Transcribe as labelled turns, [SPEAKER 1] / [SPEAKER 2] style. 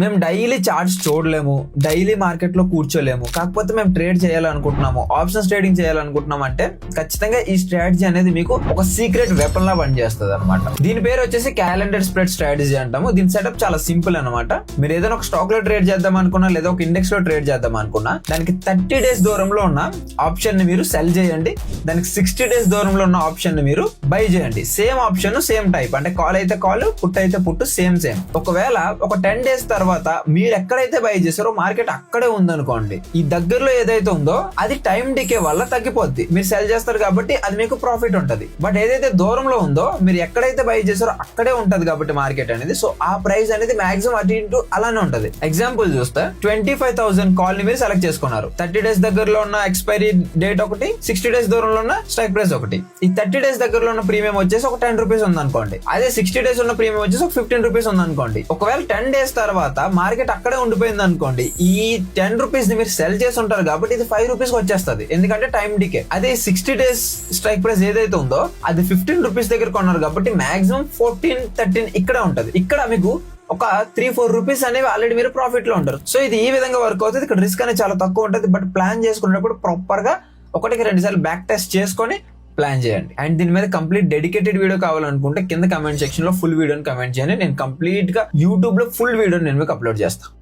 [SPEAKER 1] మేము daily charts చూడలేము, daily market లో కూర్చోలేము, కాకపోతే మేము ట్రేడ్ చేయాలనుకుంటున్నాము, ఆప్షన్స్ ట్రేడింగ్ చేయాలనుకుంటున్నాం అంటే ఖచ్చితంగా ఈ స్ట్రాటజీ అనేది మీకు ఒక సీక్రెట్ వెపన్ లా పనిచేస్తుంది అనమాట. దీని పేరు వచ్చేసి క్యాలెండర్ స్ప్రెడ్ స్ట్రాటజీ అంటాము. దీని సెటప్ చాలా సింపుల్ అనమాట. మీరు ఏదైనా ఒక స్టాక్ లో ట్రేడ్ చేద్దాం అనుకున్నా, లేదా ఒక ఇండెక్స్ లో ట్రేడ్ చేద్దాం అనుకున్నా, దానికి 30 days దూరంలో ఉన్న ఆప్షన్ ని మీరు సెల్ చేయండి, దానికి 60 days దూరంలో ఉన్న ఆప్షన్ ని మీరు బై చేయండి. సేమ్ ఆప్షన్ సేమ్ టైప్, అంటే కాల్ అయితే కాల్, పుట్ అయితే పుట్టు, సేమ్. ఒకవేళ ఒక 10 days తర్వాత మీరు ఎక్కడైతే బై చేశారో మార్కెట్ అక్కడే ఉందనుకోండి, ఈ దగ్గరలో ఏదైతే ఉందో అది టైం డికే వల్ల తగ్గిపోద్ది. మీరు సెల్ చేస్తారు కాబట్టి అది మీకు ప్రాఫిట్ ఉంటది. బట్ ఏదైతే దూరంలో ఉందో, మీరు ఎక్కడైతే బై చేశారో అక్కడే ఉంటది కాబట్టి మార్కెట్ అనేది, సో ఆ ప్రైస్ అనేది మాక్సిమం అటు ఇటు అలానే ఉంటది. ఎగ్జాంపుల్ చూస్తే 25,000 కాల్ ని మీరు సెలెక్ట్ చేసుకున్నారు. 30 days దగ్గరలో ఉన్న ఎక్స్పైరీ డేట్ ఒకటి, 60 days దూరంలో ఉన్న స్ట్రైక్ ప్రైస్ ఒకటి. ఈ 30 days దగ్గరలో ఉన్న ప్రీమియం వచ్చేసి ఒక 10 rupees ఉందనుకోండి, అదే 60 days ఉన్న ప్రీమియం వచ్చేసి ఒక 15 rupees ఉందనుకోండి. ఒకవేళ 10 days తర్వాత మార్కెట్ అక్కడే ఉండిపోయింది అనుకోండి, ఈ 10 rupees ని మీరు సెల్ చేసి ఉంటారు కాబట్టి ఇది 5 rupees వచ్చేస్తుంది, ఎందుకంటే టైం డికే. అదే 60 days స్ట్రైక్ ప్రైస్ ఏదైతే ఉందో అది 15 rupees దగ్గర కొన్నారు కాబట్టి మాక్సిమం 14-13 ఇక్కడే ఉంటది. ఇక్కడ మీకు ఒక 3-4 rupees అనేవి ఆల్రెడీ మీరు ప్రాఫిట్ లో ఉంటారు. సో ఇది ఈ విధంగా వర్క్ అవుతుంది. ఇక్కడ రిస్క్ అనేది చాలా తక్కువ ఉంటుంది, బట్ ప్లాన్ చేసుకున్నప్పుడు ప్రాపర్ గా 1-2 సార్లు బ్యాక్ టెస్ట్ చేసుకొని ప్లాన్ చేయండి. అండ్ దీని మీద కంప్లీట్ డెడికేటెడ్ వీడియో కావాలనుకుంటే కింద కమెంట్ సెక్షన్ లో ఫుల్ వీడియోని కమెంట్ చేయండి. నేను కంప్లీట్ గా యూట్యూబ్ లో ఫుల్ వీడియో నేను మీకు అప్లోడ్ చేస్తాను.